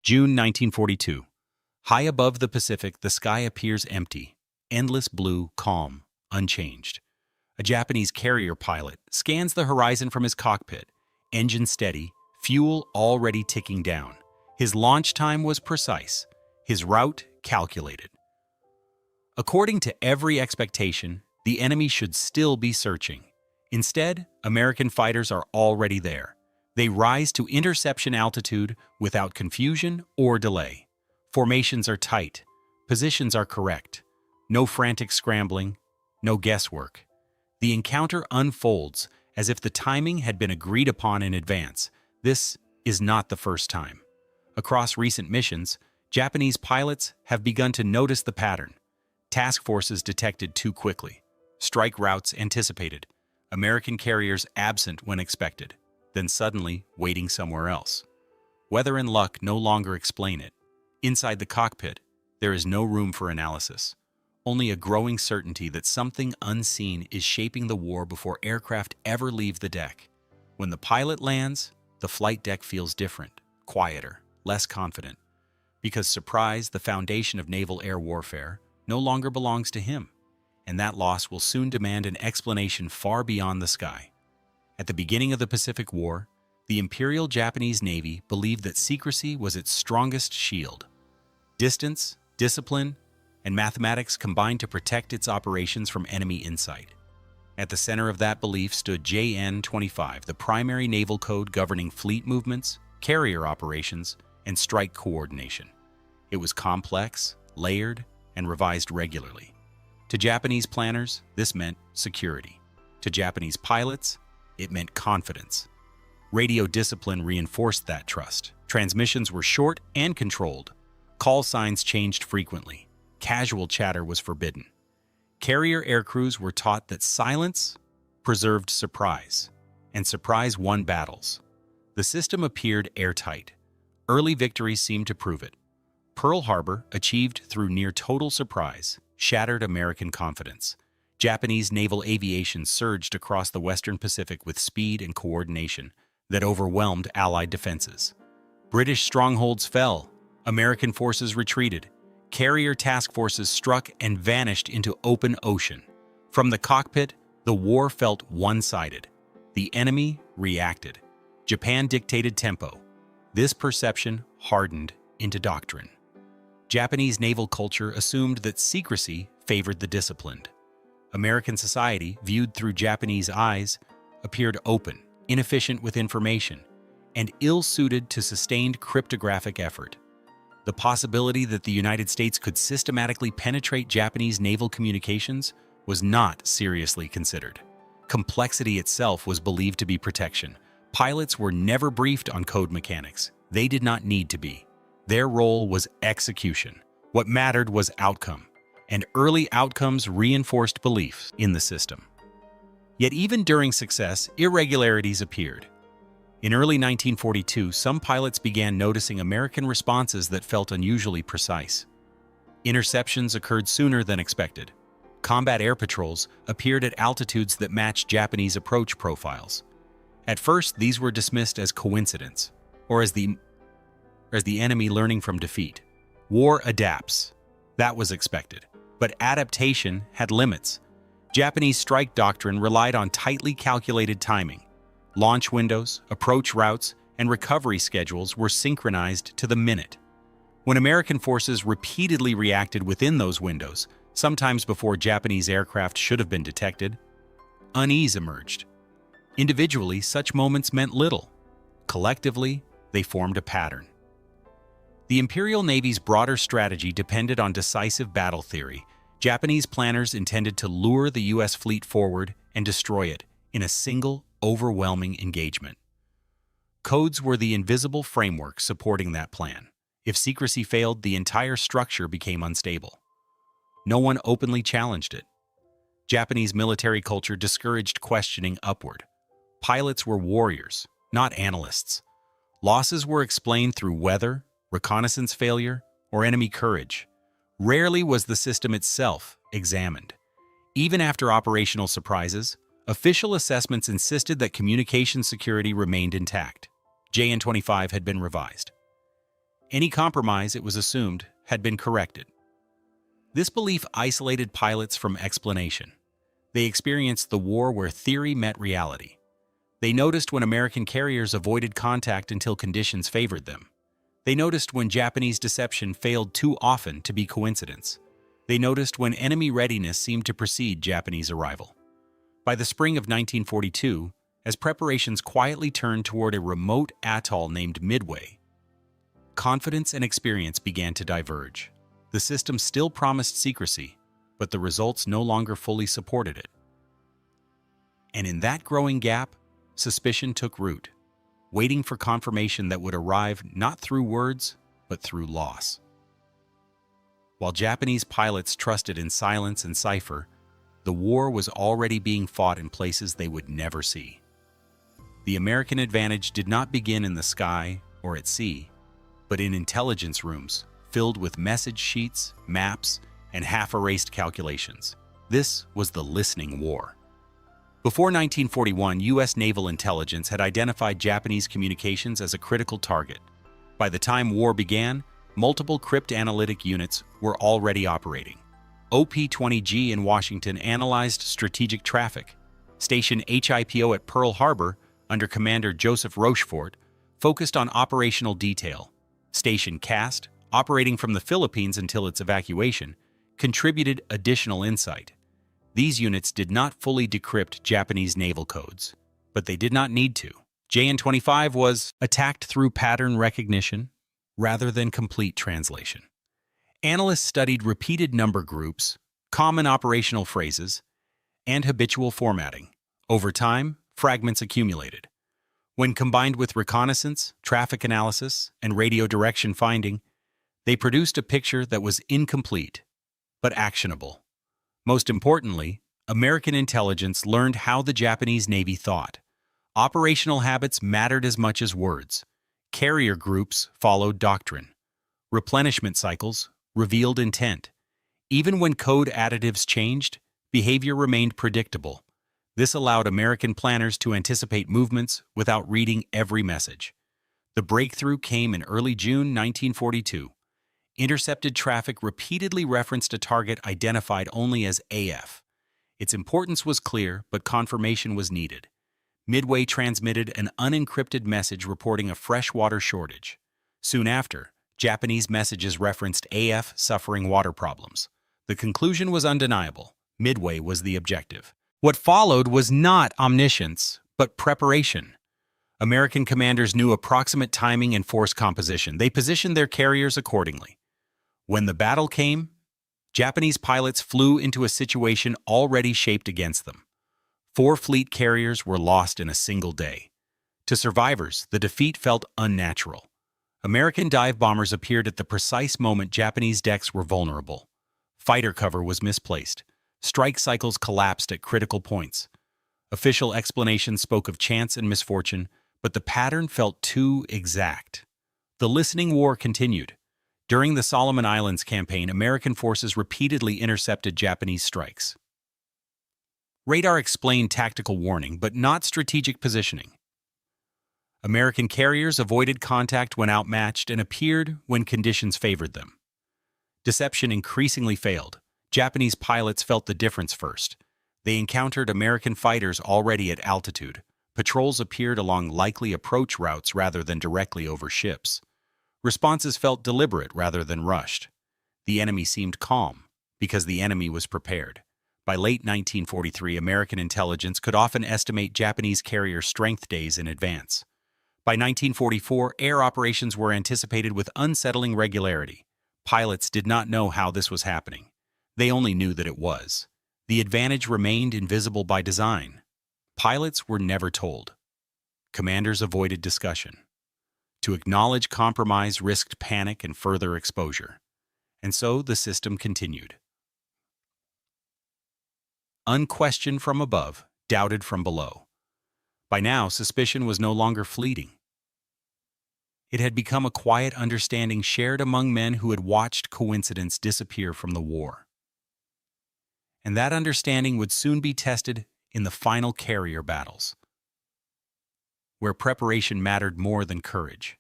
June 1942. High above the Pacific, the sky appears empty, endless blue, calm, unchanged. A Japanese carrier pilot scans the horizon from his cockpit, engine steady, fuel already ticking down. His launch time was precise, his route calculated. According to every expectation, the enemy should still be searching. Instead, American fighters are already there. They rise to interception altitude without confusion or delay. Formations are tight, positions are correct. No frantic scrambling, no guesswork. The encounter unfolds as if the timing had been agreed upon in advance. This is not the first time. Across recent missions, Japanese pilots have begun to notice the pattern. Task forces detected too quickly. Strike routes anticipated. American carriers absent when expected, then suddenly waiting somewhere else. Weather and luck no longer explain it. Inside the cockpit, there is no room for analysis. Only a growing certainty that something unseen is shaping the war before aircraft ever leave the deck. When the pilot lands, the flight deck feels different, quieter, less confident. Because surprise, the foundation of naval air warfare, no longer belongs to him. And that loss will soon demand an explanation far beyond the sky. At the beginning of the Pacific War, the Imperial Japanese Navy believed that secrecy was its strongest shield. Distance, discipline, and mathematics combined to protect its operations from enemy insight. At the center of that belief stood JN-25, the primary naval code governing fleet movements, carrier operations, and strike coordination. It was complex, layered, and revised regularly. To Japanese planners, this meant security. To Japanese pilots, it meant confidence. Radio discipline reinforced that trust. Transmissions were short and controlled. Call signs changed frequently. Casual chatter was forbidden. Carrier aircrews were taught that silence preserved surprise, and surprise won battles. The system appeared airtight. Early victories seemed to prove it. Pearl Harbor, achieved through near-total surprise, shattered American confidence. Japanese naval aviation surged across the Western Pacific with speed and coordination that overwhelmed Allied defenses. British strongholds fell. American forces retreated. Carrier task forces struck and vanished into open ocean. From the cockpit, the war felt one-sided. The enemy reacted. Japan dictated tempo. This perception hardened into doctrine. Japanese naval culture assumed that secrecy favored the disciplined. American society, viewed through Japanese eyes, appeared open, inefficient with information, and ill-suited to sustained cryptographic effort. The possibility that the United States could systematically penetrate Japanese naval communications was not seriously considered. Complexity itself was believed to be protection. Pilots were never briefed on code mechanics. They did not need to be. Their role was execution. What mattered was outcome, and early outcomes reinforced belief in the system. Yet even during success, irregularities appeared. In early 1942, some pilots began noticing American responses that felt unusually precise. Interceptions occurred sooner than expected. Combat air patrols appeared at altitudes that matched Japanese approach profiles. At first, these were dismissed as coincidence, or as the enemy learning from defeat. War adapts. That was expected. But adaptation had limits. Japanese strike doctrine relied on tightly calculated timing. Launch windows, approach routes, and recovery schedules were synchronized to the minute. When American forces repeatedly reacted within those windows, sometimes before Japanese aircraft should have been detected, unease emerged. Individually, such moments meant little. Collectively, they formed a pattern. The Imperial Navy's broader strategy depended on decisive battle theory. Japanese planners intended to lure the U.S. fleet forward and destroy it in a single, overwhelming engagement. Codes were the invisible framework supporting that plan. If secrecy failed, the entire structure became unstable. No one openly challenged it. Japanese military culture discouraged questioning upward. Pilots were warriors, not analysts. Losses were explained through weather, reconnaissance failure, or enemy courage. Rarely was the system itself examined. Even after operational surprises, official assessments insisted that communication security remained intact. JN-25 had been revised. Any compromise, it was assumed, had been corrected. This belief isolated pilots from explanation. They experienced the war where theory met reality. They noticed when American carriers avoided contact until conditions favored them. They noticed when Japanese deception failed too often to be coincidence. They noticed when enemy readiness seemed to precede Japanese arrival. By the spring of 1942, as preparations quietly turned toward a remote atoll named Midway, confidence and experience began to diverge. The system still promised secrecy, but the results no longer fully supported it. And in that growing gap, suspicion took root, waiting for confirmation that would arrive not through words, but through loss. While Japanese pilots trusted in silence and cipher, the war was already being fought in places they would never see. The American advantage did not begin in the sky or at sea, but in intelligence rooms filled with message sheets, maps, and half-erased calculations. This was the listening war. Before 1941, U.S. naval intelligence had identified Japanese communications as a critical target. By the time war began, multiple cryptanalytic units were already operating. OP-20G in Washington analyzed strategic traffic. Station HIPO at Pearl Harbor, under Commander Joseph Rochefort, focused on operational detail. Station CAST, operating from the Philippines until its evacuation, contributed additional insight. These units did not fully decrypt Japanese naval codes, but they did not need to. JN-25 was attacked through pattern recognition rather than complete translation. Analysts studied repeated number groups, common operational phrases, and habitual formatting. Over time, fragments accumulated. When combined with reconnaissance, traffic analysis, and radio direction finding, they produced a picture that was incomplete, but actionable. Most importantly, American intelligence learned how the Japanese Navy thought. Operational habits mattered as much as words. Carrier groups followed doctrine. Replenishment cycles revealed intent. Even when code additives changed, behavior remained predictable. This allowed American planners to anticipate movements without reading every message. The breakthrough came in early June 1942. Intercepted traffic repeatedly referenced a target identified only as AF. Its importance was clear, but confirmation was needed. Midway transmitted an unencrypted message reporting a freshwater shortage. Soon after, Japanese messages referenced AF suffering water problems. The conclusion was undeniable. Midway was the objective. What followed was not omniscience, but preparation. American commanders knew approximate timing and force composition. They positioned their carriers accordingly. When the battle came, Japanese pilots flew into a situation already shaped against them. 4 fleet carriers were lost in a single day. To survivors, the defeat felt unnatural. American dive bombers appeared at the precise moment Japanese decks were vulnerable. Fighter cover was misplaced. Strike cycles collapsed at critical points. Official explanations spoke of chance and misfortune, but the pattern felt too exact. The listening war continued. During the Solomon Islands campaign, American forces repeatedly intercepted Japanese strikes. Radar explained tactical warning, but not strategic positioning. American carriers avoided contact when outmatched and appeared when conditions favored them. Deception increasingly failed. Japanese pilots felt the difference first. They encountered American fighters already at altitude. Patrols appeared along likely approach routes rather than directly over ships. Responses felt deliberate rather than rushed. The enemy seemed calm, because the enemy was prepared. By late 1943, American intelligence could often estimate Japanese carrier strength days in advance. By 1944, air operations were anticipated with unsettling regularity. Pilots did not know how this was happening. They only knew that it was. The advantage remained invisible by design. Pilots were never told. Commanders avoided discussion. To acknowledge compromise risked panic and further exposure. And so the system continued. Unquestioned from above, doubted from below. By now, suspicion was no longer fleeting. It had become a quiet understanding shared among men who had watched coincidence disappear from the war. And that understanding would soon be tested in the final carrier battles, where preparation mattered more than courage.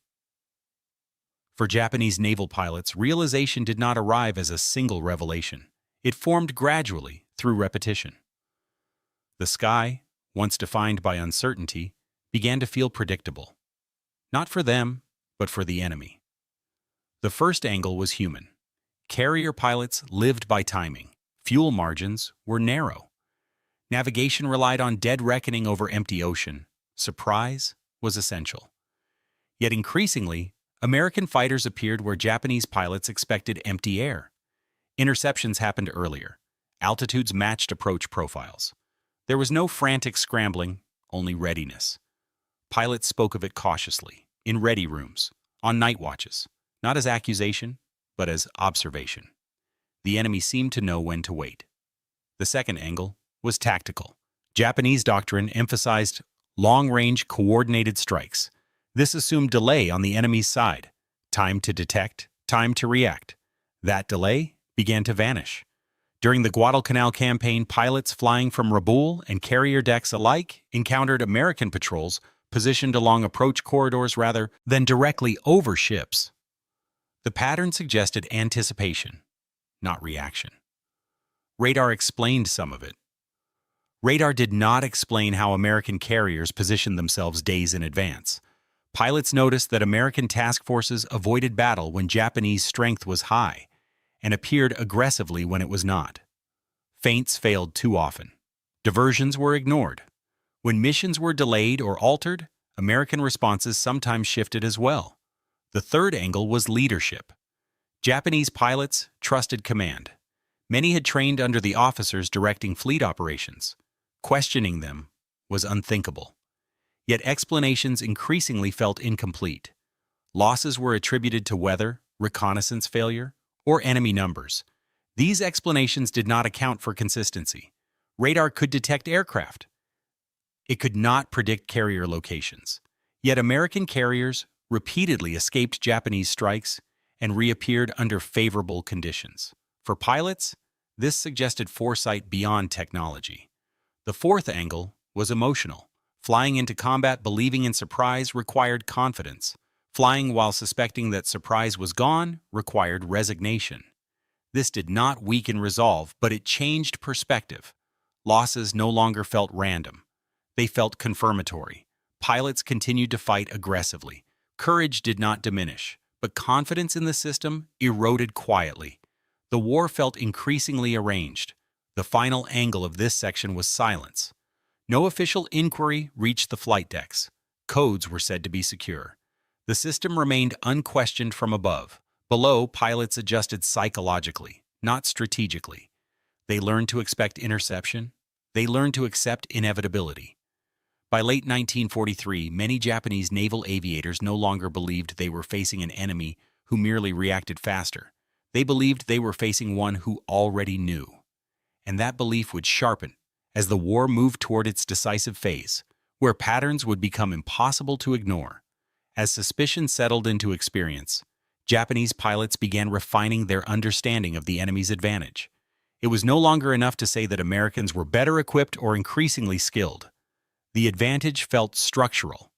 For Japanese naval pilots, realization did not arrive as a single revelation. It formed gradually through repetition. The sky, once defined by uncertainty, began to feel predictable. Not for them, but for the enemy. The first angle was human. Carrier pilots lived by timing. Fuel margins were narrow. Navigation relied on dead reckoning over empty ocean. Surprise was essential. Yet increasingly, American fighters appeared where Japanese pilots expected empty air. Interceptions happened earlier. Altitudes matched approach profiles. There was no frantic scrambling, only readiness. Pilots spoke of it cautiously, in ready rooms, on night watches, not as accusation, but as observation. The enemy seemed to know when to wait. The second angle was tactical. Japanese doctrine emphasized long-range coordinated strikes. This assumed delay on the enemy's side, time to detect, time to react. That delay began to vanish. During the Guadalcanal campaign, pilots flying from Rabaul and carrier decks alike encountered American patrols positioned along approach corridors rather than directly over ships. The pattern suggested anticipation, not reaction. Radar explained some of it. Radar did not explain how American carriers positioned themselves days in advance. Pilots noticed that American task forces avoided battle when Japanese strength was high and appeared aggressively when it was not. Feints failed too often. Diversions were ignored. When missions were delayed or altered, American responses sometimes shifted as well. The third angle was leadership. Japanese pilots trusted command. Many had trained under the officers directing fleet operations. Questioning them was unthinkable. Yet explanations increasingly felt incomplete. Losses were attributed to weather, reconnaissance failure, or enemy numbers. These explanations did not account for consistency. Radar could detect aircraft. It could not predict carrier locations. Yet American carriers repeatedly escaped Japanese strikes and reappeared under favorable conditions. For pilots, this suggested foresight beyond technology. The fourth angle was emotional. Flying into combat believing in surprise required confidence. Flying while suspecting that surprise was gone required resignation. This did not weaken resolve, but it changed perspective. Losses no longer felt random. They felt confirmatory. Pilots continued to fight aggressively. Courage did not diminish, but confidence in the system eroded quietly. The war felt increasingly arranged. The final angle of this section was silence. No official inquiry reached the flight decks. Codes were said to be secure. The system remained unquestioned from above. Below, pilots adjusted psychologically, not strategically. They learned to expect interception. They learned to accept inevitability. By late 1943, many Japanese naval aviators no longer believed they were facing an enemy who merely reacted faster. They believed they were facing one who already knew. And that belief would sharpen as the war moved toward its decisive phase, where patterns would become impossible to ignore. As suspicion settled into experience, Japanese pilots began refining their understanding of the enemy's advantage. It was no longer enough to say that Americans were better equipped or increasingly skilled. The advantage felt structural,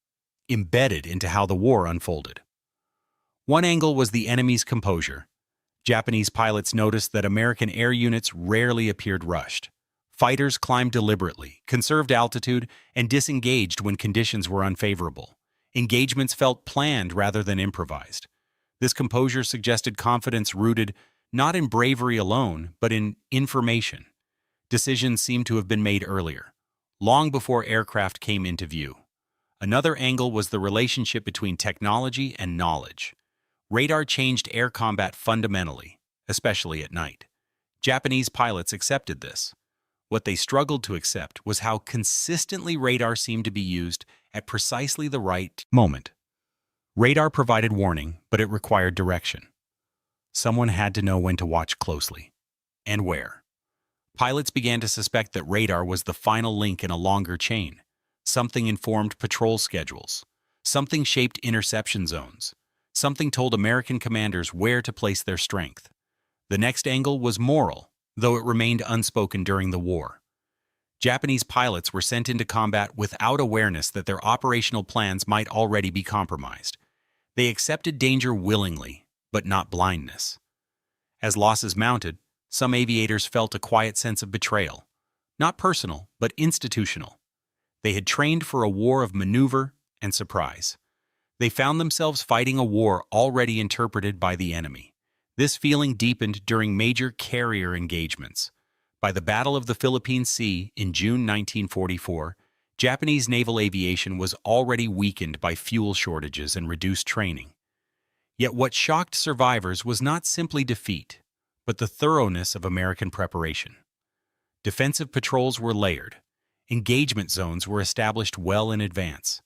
embedded into how the war unfolded. One angle was the enemy's composure. Japanese pilots noticed that American air units rarely appeared rushed. Fighters climbed deliberately, conserved altitude, and disengaged when conditions were unfavorable. Engagements felt planned rather than improvised. This composure suggested confidence rooted not in bravery alone, but in information. Decisions seemed to have been made earlier, long before aircraft came into view. Another angle was the relationship between technology and knowledge. Radar changed air combat fundamentally, especially at night. Japanese pilots accepted this. What they struggled to accept was how consistently radar seemed to be used at precisely the right moment. Radar provided warning, but it required direction. Someone had to know when to watch closely, and where. Pilots began to suspect that radar was the final link in a longer chain. Something informed patrol schedules. Something shaped interception zones. Something told American commanders where to place their strength. The next angle was moral, though it remained unspoken during the war. Japanese pilots were sent into combat without awareness that their operational plans might already be compromised. They accepted danger willingly, but not blindness. As losses mounted, some aviators felt a quiet sense of betrayal, not personal, but institutional. They had trained for a war of maneuver and surprise. They found themselves fighting a war already interpreted by the enemy. This feeling deepened during major carrier engagements. By the Battle of the Philippine Sea in June 1944, Japanese naval aviation was already weakened by fuel shortages and reduced training. Yet what shocked survivors was not simply defeat, but the thoroughness of American preparation. Defensive patrols were layered. Engagement zones were established well in advance.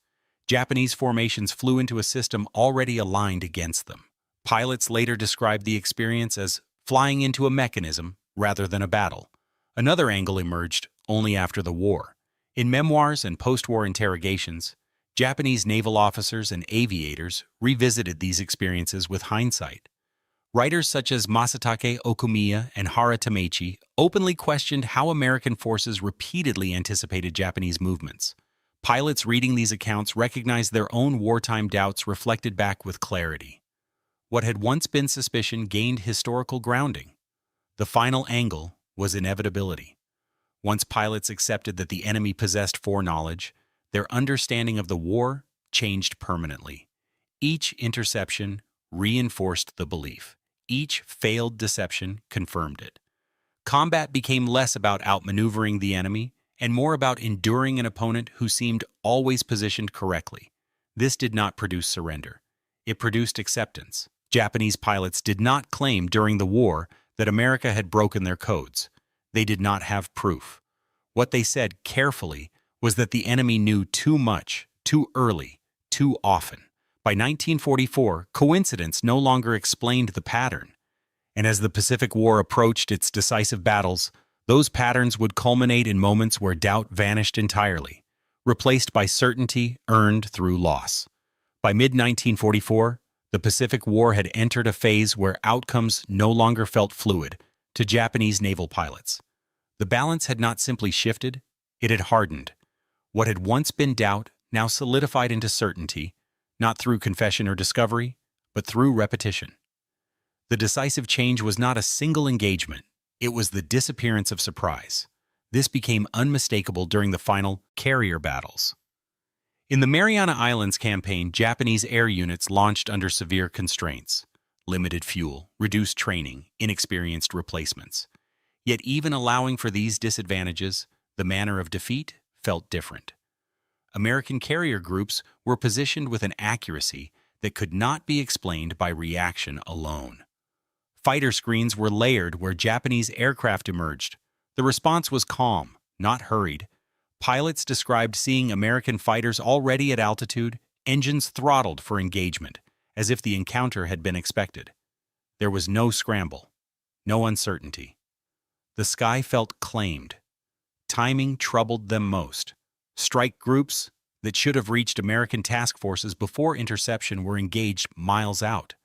Japanese formations flew into a system already aligned against them. Pilots later described the experience as flying into a mechanism rather than a battle. Another angle emerged only after the war. In memoirs and post-war interrogations, Japanese naval officers and aviators revisited these experiences with hindsight. Writers such as Masatake Okumiya and Hara Tameichi openly questioned how American forces repeatedly anticipated Japanese movements. Pilots reading these accounts recognized their own wartime doubts reflected back with clarity. What had once been suspicion gained historical grounding. The final angle was inevitability. Once pilots accepted that the enemy possessed foreknowledge, their understanding of the war changed permanently. Each interception reinforced the belief. Each failed deception confirmed it. Combat became less about outmaneuvering the enemy and more about enduring an opponent who seemed always positioned correctly. This did not produce surrender. It produced acceptance. Japanese pilots did not claim during the war that America had broken their codes. They did not have proof. What they said carefully was that the enemy knew too much, too early, too often. By 1944, coincidence no longer explained the pattern. And as the Pacific War approached its decisive battles, those patterns would culminate in moments where doubt vanished entirely, replaced by certainty earned through loss. By mid-1944, the Pacific War had entered a phase where outcomes no longer felt fluid to Japanese naval pilots. The balance had not simply shifted, it had hardened. What had once been doubt now solidified into certainty, not through confession or discovery, but through repetition. The decisive change was not a single engagement, it was the disappearance of surprise. This became unmistakable during the final carrier battles. In the Mariana Islands campaign, Japanese air units launched under severe constraints: limited fuel, reduced training, inexperienced replacements. Yet even allowing for these disadvantages, the manner of defeat felt different. American carrier groups were positioned with an accuracy that could not be explained by reaction alone. Fighter screens were layered where Japanese aircraft emerged. The response was calm, not hurried. Pilots described seeing American fighters already at altitude, engines throttled for engagement, as if the encounter had been expected. There was no scramble, no uncertainty. The sky felt claimed. Timing troubled them most. Strike groups that should have reached American task forces before interception were engaged miles out.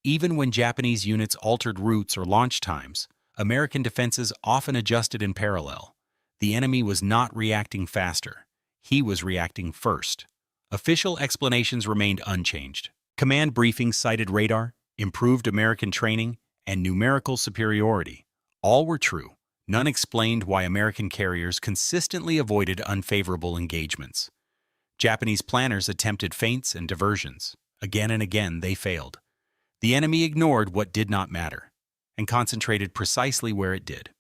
Even when Japanese units altered routes or launch times, American defenses often adjusted in parallel. The enemy was not reacting faster. He was reacting first. Official explanations remained unchanged. Command briefings cited radar, improved American training, and numerical superiority. All were true. None explained why American carriers consistently avoided unfavorable engagements. Japanese planners attempted feints and diversions. Again and again, they failed. The enemy ignored what did not matter and concentrated precisely where it did.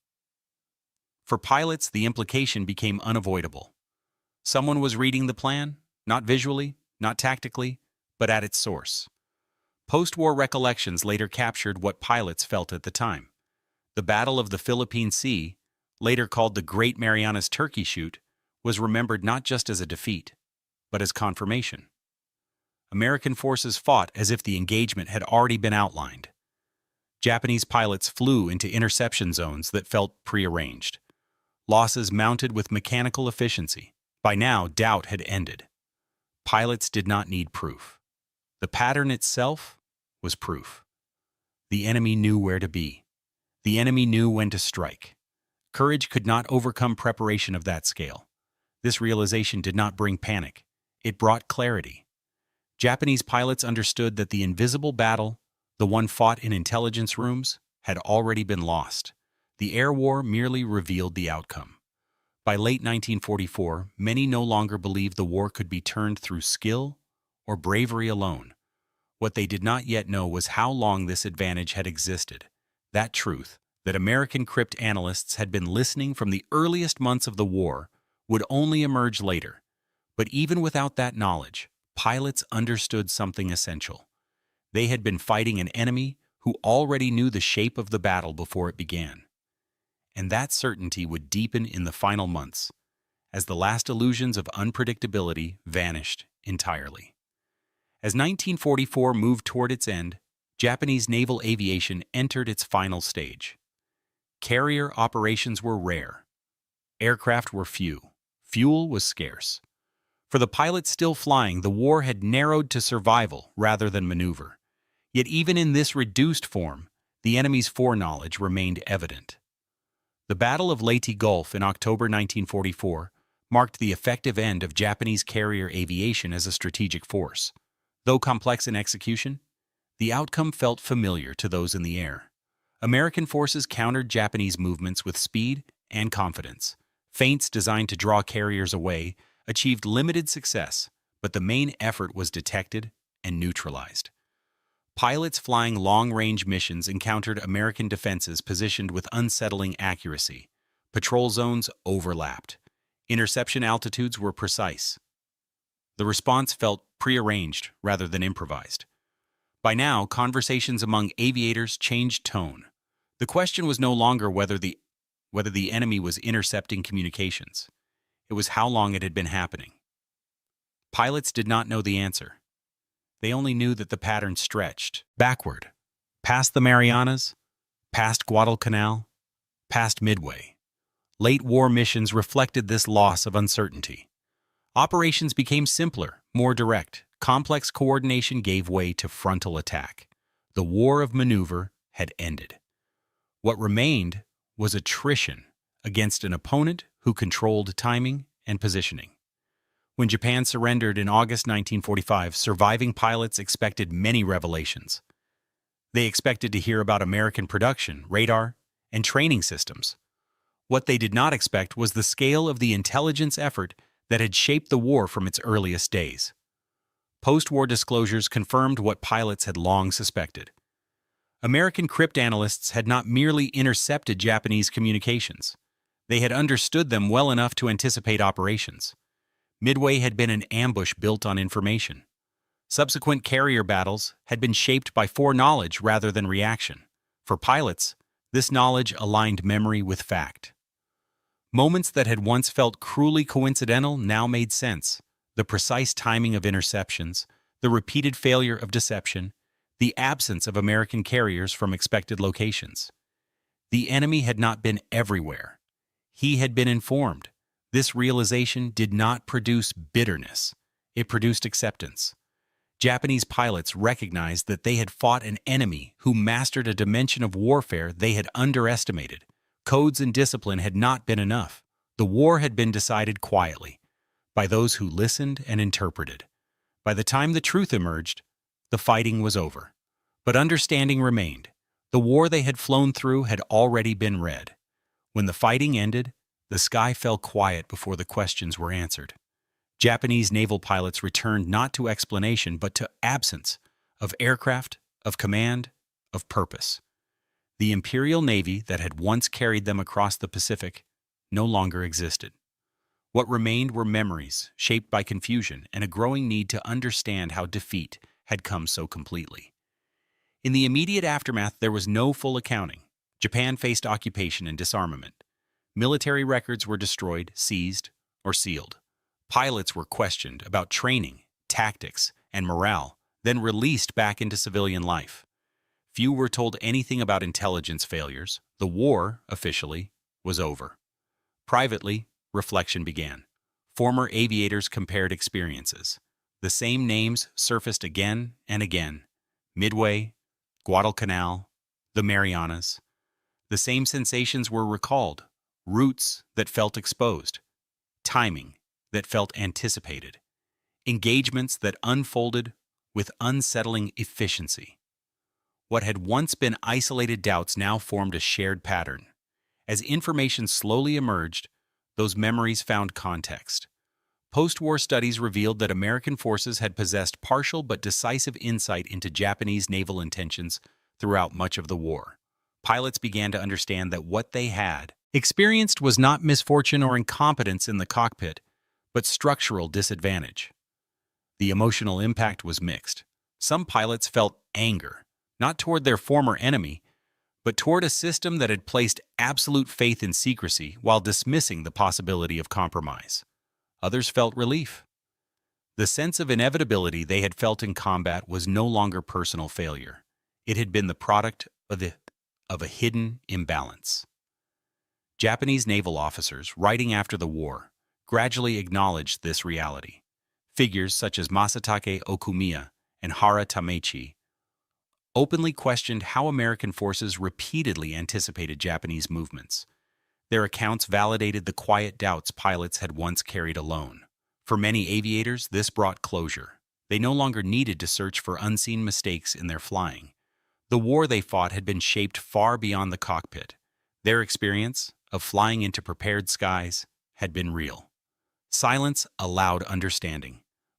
For pilots, the implication became unavoidable. Someone was reading the plan, not visually, not tactically, but at its source. Post-war recollections later captured what pilots felt at the time. The Battle of the Philippine Sea, later called the Great Marianas Turkey Shoot, was remembered not just as a defeat, but as confirmation. American forces fought as if the engagement had already been outlined. Japanese pilots flew into interception zones that felt prearranged. Losses mounted with mechanical efficiency. By now, doubt had ended. Pilots did not need proof. The pattern itself was proof. The enemy knew where to be. The enemy knew when to strike. Courage could not overcome preparation of that scale. This realization did not bring panic. It brought clarity. Japanese pilots understood that the invisible battle, the one fought in intelligence rooms, had already been lost. The air war merely revealed the outcome. By late 1944, many no longer believed the war could be turned through skill or bravery alone. What they did not yet know was how long this advantage had existed. That truth, that American crypt analysts had been listening from the earliest months of the war, would only emerge later. But even without that knowledge, pilots understood something essential. They had been fighting an enemy who already knew the shape of the battle before it began. And that certainty would deepen in the final months, as the last illusions of unpredictability vanished entirely. As 1944 moved toward its end, Japanese naval aviation entered its final stage. Carrier operations were rare. Aircraft were few. Fuel was scarce. For the pilots still flying, the war had narrowed to survival rather than maneuver. Yet even in this reduced form, the enemy's foreknowledge remained evident. The Battle of Leyte Gulf in October 1944 marked the effective end of Japanese carrier aviation as a strategic force. Though complex in execution, the outcome felt familiar to those in the air. American forces countered Japanese movements with speed and confidence. Feints designed to draw carriers away achieved limited success, but the main effort was detected and neutralized. Pilots flying long-range missions encountered American defenses positioned with unsettling accuracy. Patrol zones overlapped. Interception altitudes were precise. The response felt prearranged rather than improvised. By now, conversations among aviators changed tone. The question was no longer whether the enemy was intercepting communications. It was how long it had been happening. Pilots did not know the answer. They only knew that the pattern stretched backward, past the Marianas, past Guadalcanal, past Midway. Late war missions reflected this loss of uncertainty. Operations became simpler, more direct. Complex coordination gave way to frontal attack. The war of maneuver had ended. What remained was attrition against an opponent who controlled timing and positioning. When Japan surrendered in August 1945, surviving pilots expected many revelations. They expected to hear about American production, radar, and training systems. What they did not expect was the scale of the intelligence effort that had shaped the war from its earliest days. Post-war disclosures confirmed what pilots had long suspected. American crypt analysts had not merely intercepted Japanese communications. They had understood them well enough to anticipate operations. Midway had been an ambush built on information. Subsequent carrier battles had been shaped by foreknowledge rather than reaction. For pilots, this knowledge aligned memory with fact. Moments that had once felt cruelly coincidental now made sense. The precise timing of interceptions, the repeated failure of deception, the absence of American carriers from expected locations. The enemy had not been everywhere. He had been informed. This realization did not produce bitterness. It produced acceptance. Japanese pilots recognized that they had fought an enemy who mastered a dimension of warfare they had underestimated. Codes and discipline had not been enough. The war had been decided quietly, by those who listened and interpreted. By the time the truth emerged, the fighting was over. But understanding remained. The war they had flown through had already been read. When the fighting ended, the sky fell quiet before the questions were answered. Japanese naval pilots returned not to explanation but to absence of aircraft, of command, of purpose. The Imperial Navy that had once carried them across the Pacific no longer existed. What remained were memories shaped by confusion and a growing need to understand how defeat had come so completely. In the immediate aftermath, there was no full accounting. Japan faced occupation and disarmament. Military records were destroyed, seized, or sealed. Pilots were questioned about training, tactics, and morale, then released back into civilian life. Few were told anything about intelligence failures. The war, officially, was over. Privately, reflection began. Former aviators compared experiences. The same names surfaced again and again. Midway, Guadalcanal, the Marianas. The same sensations were recalled. Routes that felt exposed. Timing that felt anticipated. Engagements that unfolded with unsettling efficiency. What had once been isolated doubts now formed a shared pattern. As information slowly emerged, those memories found context. Post-war studies revealed that American forces had possessed partial but decisive insight into Japanese naval intentions throughout much of the war. Pilots began to understand that what they had experienced was not misfortune or incompetence in the cockpit, but structural disadvantage. The emotional impact was mixed. Some pilots felt anger, not toward their former enemy, but toward a system that had placed absolute faith in secrecy while dismissing the possibility of compromise. Others felt relief. The sense of inevitability they had felt in combat was no longer personal failure. It had been the product of a hidden imbalance. Japanese naval officers, writing after the war, gradually acknowledged this reality. Figures such as Masatake Okumiya and Hara Tamechi openly questioned how American forces repeatedly anticipated Japanese movements. Their accounts validated the quiet doubts pilots had once carried alone. For many aviators, this brought closure. They no longer needed to search for unseen mistakes in their flying. The war they fought had been shaped far beyond the cockpit. Their experience of flying into prepared skies had been real. Silence allowed understanding.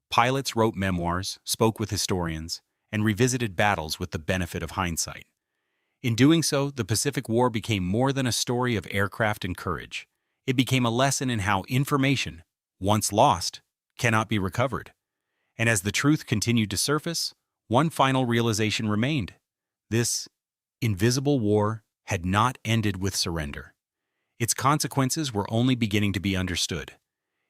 Pilots wrote memoirs, spoke with historians, and revisited battles with the benefit of hindsight. In doing so, the Pacific War became more than a story of aircraft and courage. It became a lesson in how information, once lost, cannot be recovered. And as the truth continued to surface, one final realization remained. This invisible war had not ended with surrender. Its consequences were only beginning to be understood.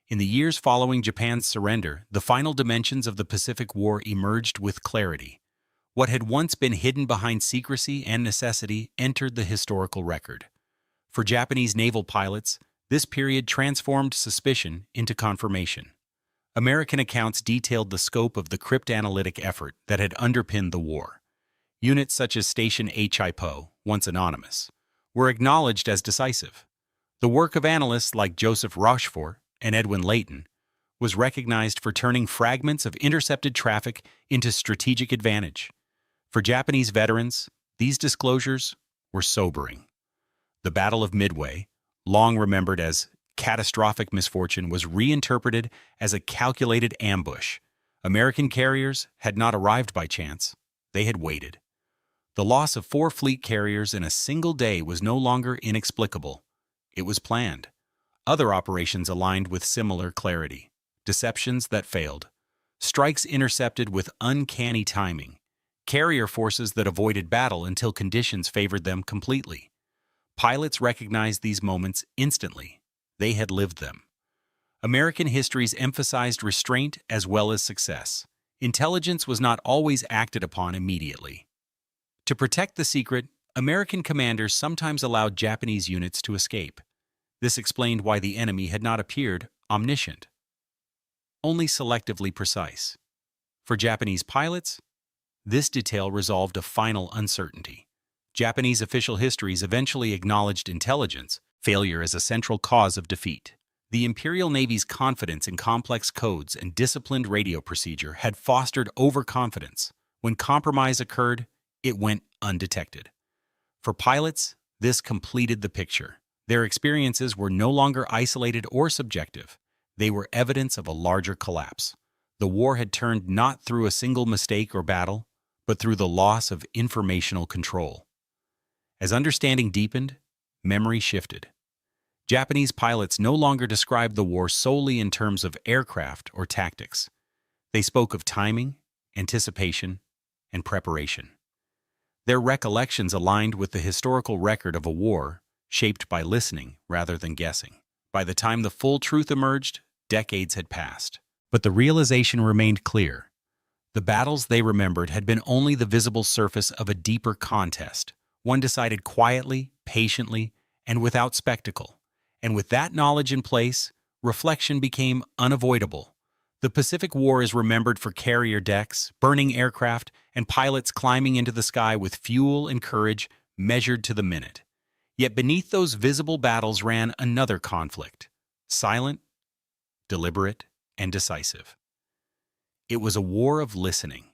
In the years following Japan's surrender, the final dimensions of the Pacific War emerged with clarity. What had once been hidden behind secrecy and necessity entered the historical record. For Japanese naval pilots, this period transformed suspicion into confirmation. American accounts detailed the scope of the cryptanalytic effort that had underpinned the war. Units such as Station HIPO, once anonymous, were acknowledged as decisive. The work of analysts like Joseph Rochefort and Edwin Layton was recognized for turning fragments of intercepted traffic into strategic advantage. For Japanese veterans, these disclosures were sobering. The Battle of Midway, long remembered as catastrophic misfortune, was reinterpreted as a calculated ambush. American carriers had not arrived by chance. They had waited. The loss of 4 fleet carriers in a single day was no longer inexplicable. It was planned. Other operations aligned with similar clarity. Deceptions that failed. Strikes intercepted with uncanny timing. Carrier forces that avoided battle until conditions favored them completely. Pilots recognized these moments instantly. They had lived them. American histories emphasized restraint as well as success. Intelligence was not always acted upon immediately. To protect the secret, American commanders sometimes allowed Japanese units to escape. This explained why the enemy had not appeared omniscient, only selectively precise. For Japanese pilots, this detail resolved a final uncertainty. Japanese official histories eventually acknowledged intelligence failure as a central cause of defeat. The Imperial Navy's confidence in complex codes and disciplined radio procedure had fostered overconfidence. When compromise occurred, it went undetected. For pilots, this completed the picture. Their experiences were no longer isolated or subjective. They were evidence of a larger collapse. The war had turned not through a single mistake or battle, but through the loss of informational control. As understanding deepened, memory shifted. Japanese pilots no longer described the war solely in terms of aircraft or tactics. They spoke of timing, anticipation, and preparation. Their recollections aligned with the historical record of a war shaped by listening rather than guessing. By the time the full truth emerged, decades had passed. But the realization remained clear. The battles they remembered had been only the visible surface of a deeper contest, one decided quietly, patiently, and without spectacle. And with that knowledge in place, reflection became unavoidable. The Pacific War is remembered for carrier decks, burning aircraft, and pilots climbing into the sky with fuel and courage measured to the minute. Yet beneath those visible battles ran another conflict, silent, deliberate, and decisive. It was a war of listening.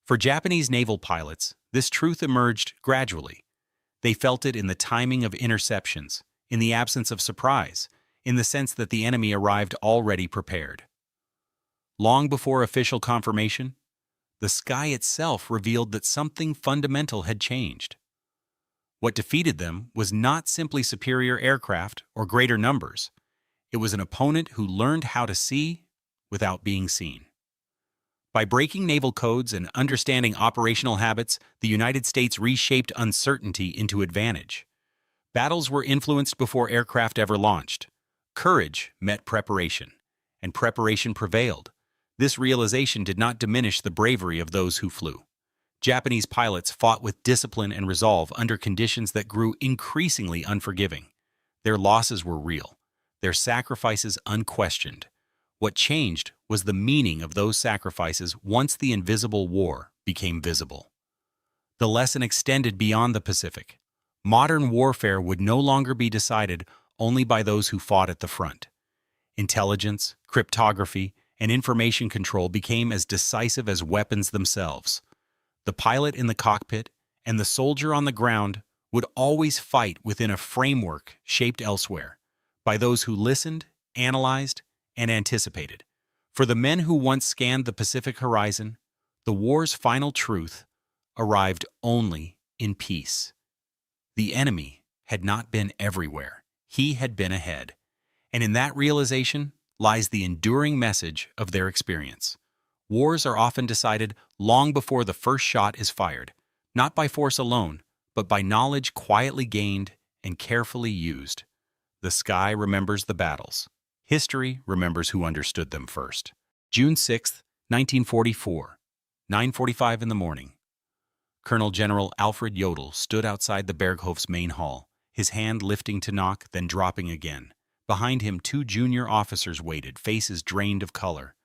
For Japanese naval pilots, this truth emerged gradually. They felt it in the timing of interceptions, in the absence of surprise, in the sense that the enemy arrived already prepared. Long before official confirmation, the sky itself revealed that something fundamental had changed. What defeated them was not simply superior aircraft or greater numbers. It was an opponent who learned how to see without being seen. By breaking naval codes and understanding operational habits, the United States reshaped uncertainty into advantage. Battles were influenced before aircraft ever launched. Courage met preparation, and preparation prevailed. This realization did not diminish the bravery of those who flew. Japanese pilots fought with discipline and resolve under conditions that grew increasingly unforgiving. Their losses were real, their sacrifices unquestioned. What changed was the meaning of those sacrifices once the invisible war became visible. The lesson extended beyond the Pacific. Modern warfare would no longer be decided only by those who fought at the front. Intelligence, cryptography, and information control became as decisive as weapons themselves. The pilot in the cockpit and the soldier on the ground would always fight within a framework shaped elsewhere, by those who listened, analyzed, and anticipated. For the men who once scanned the Pacific horizon, the war's final truth arrived only in peace. The enemy had not been everywhere. He had been ahead. And in that realization lies the enduring message of their experience. Wars are often decided long before the first shot is fired, not by force alone, but by knowledge quietly gained and carefully used. The sky remembers the battles. History remembers who understood them first. June 6, 1944, 9:45 in the morning. Colonel General Alfred Jodl stood outside the Berghof's main hall, his hand lifting to knock, then dropping again. Behind him, two junior officers waited, faces drained of color.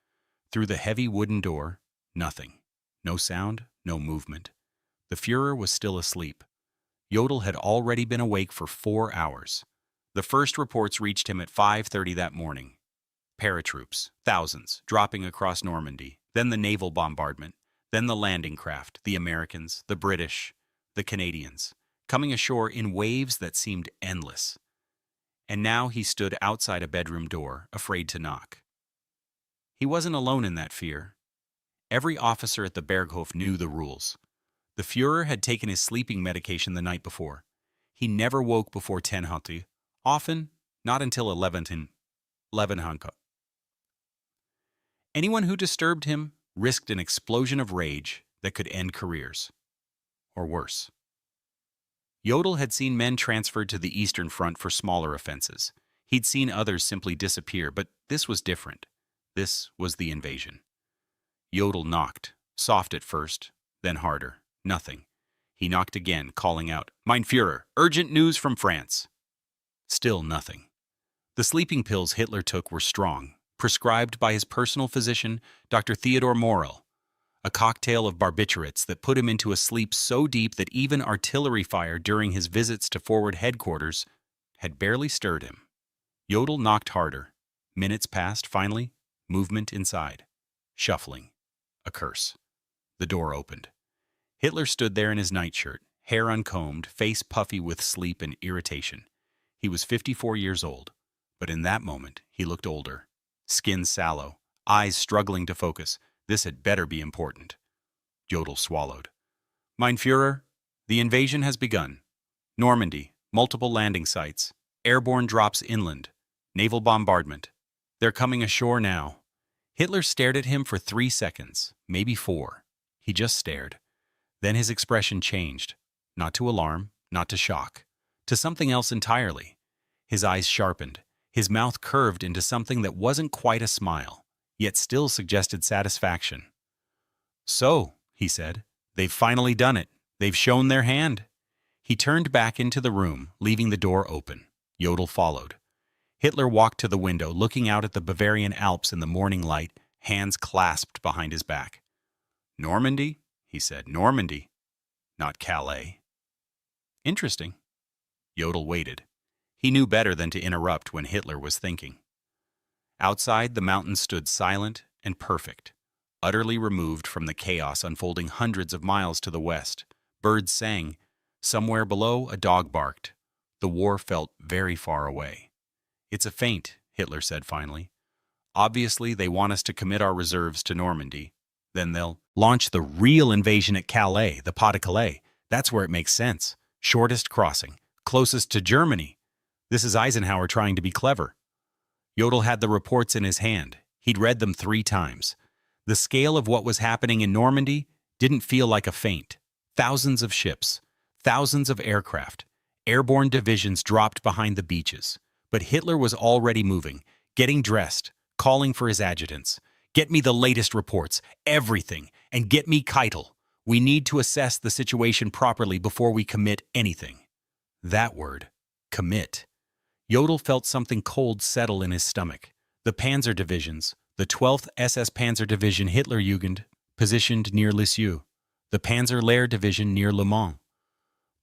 Through the heavy wooden door, nothing. No sound, no movement. The Führer was still asleep. Jodl had already been awake for 4 hours. The first reports reached him at 5:30 that morning. Paratroops, thousands, dropping across Normandy, then the naval bombardment, then the landing craft, the Americans, the British, the Canadians, coming ashore in waves that seemed endless. And now he stood outside a bedroom door, afraid to knock. He wasn't alone in that fear. Every officer at the Berghof knew the rules. The Führer had taken his sleeping medication the night before. He never woke before 10 Hunte, often not until 11 Hunke. Anyone who disturbed him risked an explosion of rage that could end careers. Or worse. Jodl had seen men transferred to the Eastern Front for smaller offenses. He'd seen others simply disappear, but this was different. This was the invasion. Jodl knocked, soft at first, then harder. Nothing. He knocked again, calling out, "Mein Führer, urgent news from France." Still nothing. The sleeping pills Hitler took were strong, prescribed by his personal physician, Dr. Theodor Morell, a cocktail of barbiturates that put him into a sleep so deep that even artillery fire during his visits to forward headquarters had barely stirred him. Jodl knocked harder. Minutes passed, finally, movement inside. Shuffling. A curse. The door opened. Hitler stood there in his nightshirt, hair uncombed, face puffy with sleep and irritation. He was 54 years old, but in that moment he looked older. Skin sallow, eyes struggling to focus. This had better be important. Jodl swallowed. "Mein Führer, the invasion has begun. Normandy, multiple landing sites, airborne drops inland, naval bombardment. They're coming ashore now." Hitler stared at him for 3 seconds, maybe 4. He just stared. Then his expression changed, not to alarm, not to shock, to something else entirely. His eyes sharpened, his mouth curved into something that wasn't quite a smile, yet still suggested satisfaction. "So," he said, "they've finally done it. They've shown their hand." He turned back into the room, leaving the door open. Jodl followed. Hitler walked to the window, looking out at the Bavarian Alps in the morning light, hands clasped behind his back. "Normandy?" he said. "Normandy. Not Calais." "Interesting." Jodl waited. He knew better than to interrupt when Hitler was thinking. Outside, the mountains stood silent and perfect. utterly removed from the chaos unfolding hundreds of miles to the west. Birds sang. Somewhere below, a dog barked. The war felt very far away. "It's a feint," Hitler said finally. "Obviously, they want us to commit our reserves to Normandy. Then they'll launch the real invasion at Calais, the Pas-de-Calais. That's where it makes sense. Shortest crossing, closest to Germany. This is Eisenhower trying to be clever." Jodl had the reports in his hand. He'd read them 3 times. The scale of what was happening in Normandy didn't feel like a feint. Thousands of ships, thousands of aircraft, airborne divisions dropped behind the beaches. But Hitler was already moving, getting dressed, calling for his adjutants. "Get me the latest reports, everything, and get me Keitel. We need to assess the situation properly before we commit anything." That word, commit. Jodl felt something cold settle in his stomach. The Panzer divisions, the 12th SS Panzer Division Hitlerjugend, positioned near Lisieux, the Panzer Lehr Division near Le Mans.